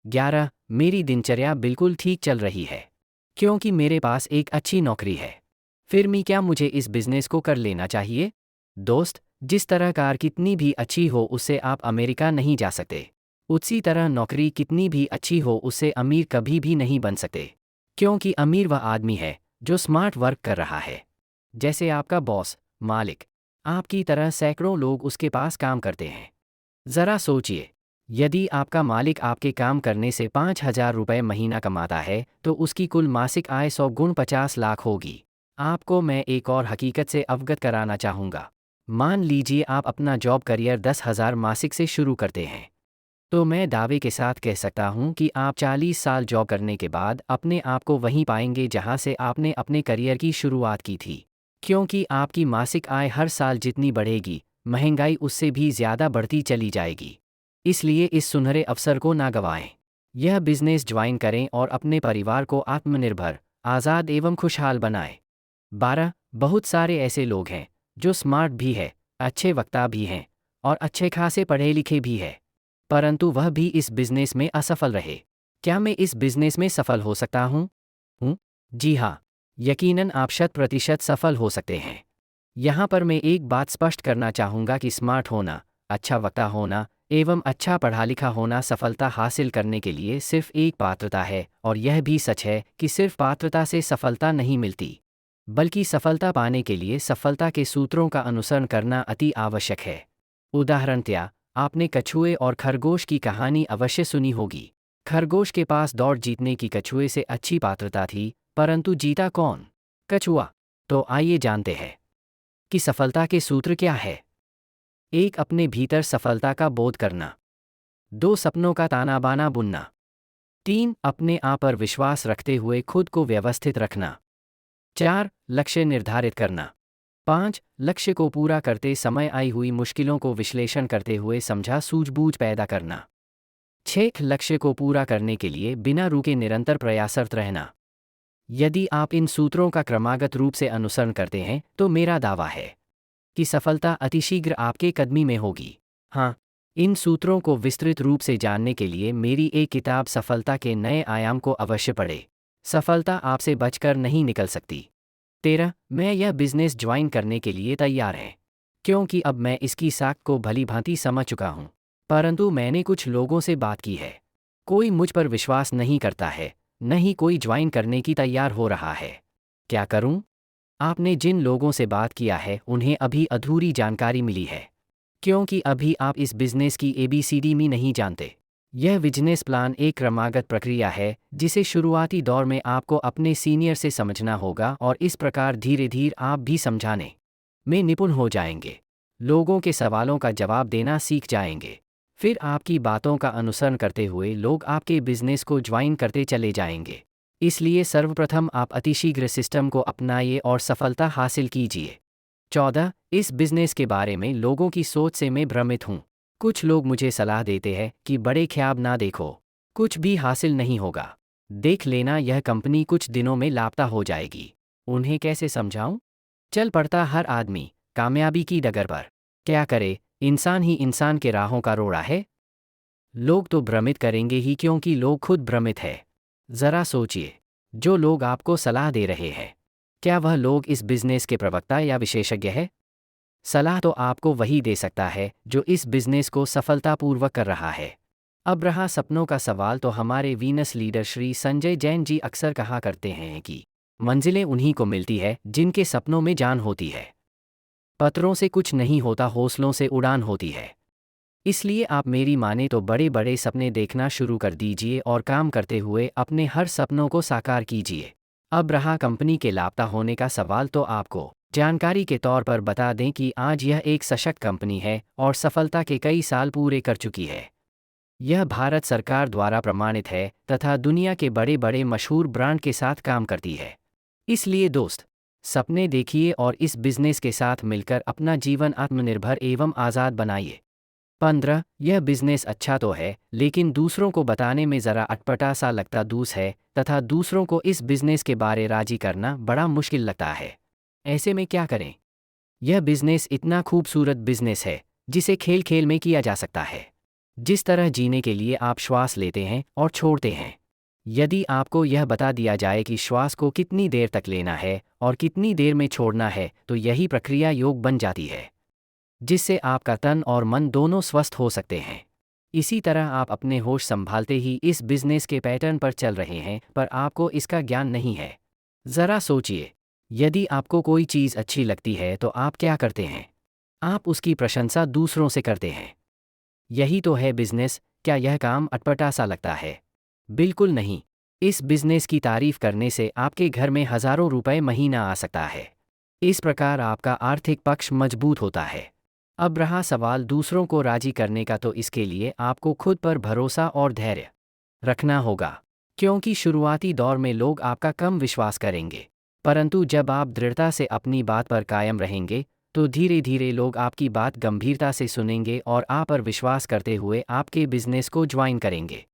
11. मेरी दिनचर्या बिल्कुल ठीक चल रही है क्योंकि मेरे पास एक अच्छी नौकरी है। फिर भी क्या मुझे इस बिजनेस को कर लेना चाहिए? दोस्त, जिस तरह कार कितनी भी अच्छी हो उससे आप अमेरिका नहीं जा सकते। उसी तरह नौकरी कितनी भी अच्छी हो उससे अमीर कभी भी नहीं बन सकते। क्योंकि अमीर वह आदमी है जो स्मार्ट वर्क कर रहा है। जैसे आपका बॉस, मालिक, आपकी तरह सैकड़ों लोग उसके पास काम करते हैं। ज़रा सोचिए, यदि आपका मालिक आपके काम करने से 5,000 रुपये महीना कमाता है तो उसकी कुल मासिक आय 100 गुण 50 लाख होगी। आपको मैं एक और हकीकत से अवगत कराना चाहूँगा। मान लीजिए आप अपना जॉब करियर 10,000 मासिक से शुरू करते हैं, तो मैं दावे के साथ कह सकता हूँ कि आप 40 साल जॉब करने के बाद अपने आप को वहीं पाएंगे जहाँ से आपने अपने करियर की शुरुआत की थी। क्योंकि आपकी मासिक आय हर साल जितनी बढ़ेगी, महंगाई उससे भी ज़्यादा बढ़ती चली जाएगी। इसलिए इस सुनहरे अवसर को ना गंवाएं। यह बिजनेस ज्वाइन करें और अपने परिवार को आत्मनिर्भर, आज़ाद एवं खुशहाल बनाएं। 12. बहुत सारे ऐसे लोग हैं जो स्मार्ट भी है, अच्छे वक्ता भी हैं और अच्छे खासे पढ़े लिखे भी हैं, परंतु वह भी इस बिजनेस में असफल रहे। क्या मैं इस बिजनेस में सफल हो सकता हूँ? जी हाँ, यकीनन आप 100% सफल हो सकते हैं। यहाँ पर मैं एक बात स्पष्ट करना चाहूँगा कि स्मार्ट होना, अच्छा वक्ता होना एवं अच्छा पढ़ा लिखा होना सफलता हासिल करने के लिए सिर्फ एक पात्रता है, और यह भी सच है कि सिर्फ पात्रता से सफलता नहीं मिलती, बल्कि सफलता पाने के लिए सफलता के सूत्रों का अनुसरण करना अति आवश्यक है। उदाहरणतया, आपने कछुए और खरगोश की कहानी अवश्य सुनी होगी। खरगोश के पास दौड़ जीतने की कछुए से अच्छी पात्रता थी, परंतु जीता कौन? कछुआ। तो आइए जानते हैं कि सफलता के सूत्र क्या है। 1. अपने भीतर सफलता का बोध करना। 2. सपनों का ताना बाना बुनना। 3. अपने आप पर विश्वास रखते हुए खुद को व्यवस्थित रखना। 4. लक्ष्य निर्धारित करना। 5. लक्ष्य को पूरा करते समय आई हुई मुश्किलों को विश्लेषण करते हुए समझा सूझबूझ पैदा करना। 6. लक्ष्य को पूरा करने के लिए बिना रुके निरंतर प्रयासरत रहना। यदि आप इन सूत्रों का क्रमागत रूप से अनुसरण करते हैं तो मेरा दावा है कि सफलता अतिशीघ्र आपके कदमी में होगी। हाँ, इन सूत्रों को विस्तृत रूप से जानने के लिए मेरी एक किताब सफलता के नए आयाम को अवश्य पढ़ें। सफलता आपसे बचकर नहीं निकल सकती। 13. मैं यह बिजनेस ज्वाइन करने के लिए तैयार है क्योंकि अब मैं इसकी साख को भली भांति समझ चुका हूँ। परंतु मैंने कुछ लोगों से बात की है, कोई मुझ पर विश्वास नहीं करता है, न ही कोई ज्वाइन करने की तैयार हो रहा है। क्या करूं? आपने जिन लोगों से बात किया है उन्हें अभी अधूरी जानकारी मिली है, क्योंकि अभी आप इस बिजनेस की ABCD में नहीं जानते। यह बिजनेस प्लान एक क्रमागत प्रक्रिया है जिसे शुरुआती दौर में आपको अपने सीनियर से समझना होगा, और इस प्रकार धीरे धीरे आप भी समझाने में निपुण हो जाएंगे, लोगों के सवालों का जवाब देना सीख जाएंगे। फिर आपकी बातों का अनुसरण करते हुए लोग आपके बिजनेस को ज्वाइन करते चले जाएंगे। इसलिए सर्वप्रथम आप अतिशीघ्र सिस्टम को अपनाइए और सफलता हासिल कीजिए। 14. इस बिजनेस के बारे में लोगों की सोच से मैं भ्रमित हूँ। कुछ लोग मुझे सलाह देते हैं कि बड़े ख्याब ना देखो, कुछ भी हासिल नहीं होगा, देख लेना यह कंपनी कुछ दिनों में लापता हो जाएगी। उन्हें कैसे समझाऊं? चल पड़ता हर आदमी कामयाबी की डगर पर। क्या करे, इंसान ही इंसान के राहों का रोड़ा है। लोग तो भ्रमित करेंगे ही क्योंकि लोग खुद भ्रमित है। जरा सोचिए, जो लोग आपको सलाह दे रहे हैं, क्या वह लोग इस बिजनेस के प्रवक्ता या विशेषज्ञ है? सलाह तो आपको वही दे सकता है जो इस बिजनेस को सफलतापूर्वक कर रहा है। अब रहा सपनों का सवाल, तो हमारे वीनस लीडर श्री संजय जैन जी अक्सर कहा करते हैं कि मंजिलें उन्हीं को मिलती है जिनके सपनों में जान होती है। पत्रों से कुछ नहीं होता, हौसलों से उड़ान होती है। इसलिए आप मेरी माने तो बड़े बड़े सपने देखना शुरू कर दीजिए और काम करते हुए अपने हर सपनों को साकार कीजिए। अब रहा कंपनी के लापता होने का सवाल, तो आपको जानकारी के तौर पर बता दें कि आज यह एक सशक्त कंपनी है और सफलता के कई साल पूरे कर चुकी है। यह भारत सरकार द्वारा प्रमाणित है तथा दुनिया के बड़े बड़े मशहूर ब्रांड के साथ काम करती है। इसलिए दोस्त, सपने देखिए और इस बिजनेस के साथ मिलकर अपना जीवन आत्मनिर्भर एवं आज़ाद बनाइए। 15. यह बिजनेस अच्छा तो है, लेकिन दूसरों को बताने में ज़रा अटपटा सा लगता दूस है तथा दूसरों को इस बिजनेस के बारे राजी करना बड़ा मुश्किल लगता है। ऐसे में क्या करें? यह बिजनेस इतना खूबसूरत बिजनेस है जिसे खेल खेल में किया जा सकता है। जिस तरह जीने के लिए आप श्वास लेते हैं और छोड़ते हैं। यदि आपको यह बता दिया जाए कि श्वास को कितनी देर तक लेना है और कितनी देर में छोड़ना है, तो यही प्रक्रिया योग बन जाती है, जिससे आपका तन और मन दोनों स्वस्थ हो सकते हैं। इसी तरह आप अपने होश संभालते ही इस बिजनेस के पैटर्न पर चल रहे हैं, पर आपको इसका ज्ञान नहीं है। ज़रा सोचिए, यदि आपको कोई चीज़ अच्छी लगती है तो आप क्या करते हैं? आप उसकी प्रशंसा दूसरों से करते हैं। यही तो है बिजनेस। क्या यह काम अटपटा सा लगता है? बिल्कुल नहीं। इस बिजनेस की तारीफ करने से आपके घर में हज़ारों रुपए महीना आ सकता है। इस प्रकार आपका आर्थिक पक्ष मजबूत होता है। अब रहा सवाल दूसरों को राजी करने का, तो इसके लिए आपको खुद पर भरोसा और धैर्य रखना होगा, क्योंकि शुरुआती दौर में लोग आपका कम विश्वास करेंगे। परंतु जब आप दृढ़ता से अपनी बात पर कायम रहेंगे, तो धीरे धीरे लोग आपकी बात गंभीरता से सुनेंगे और आप पर विश्वास करते हुए आपके बिजनेस को ज्वाइन करेंगे।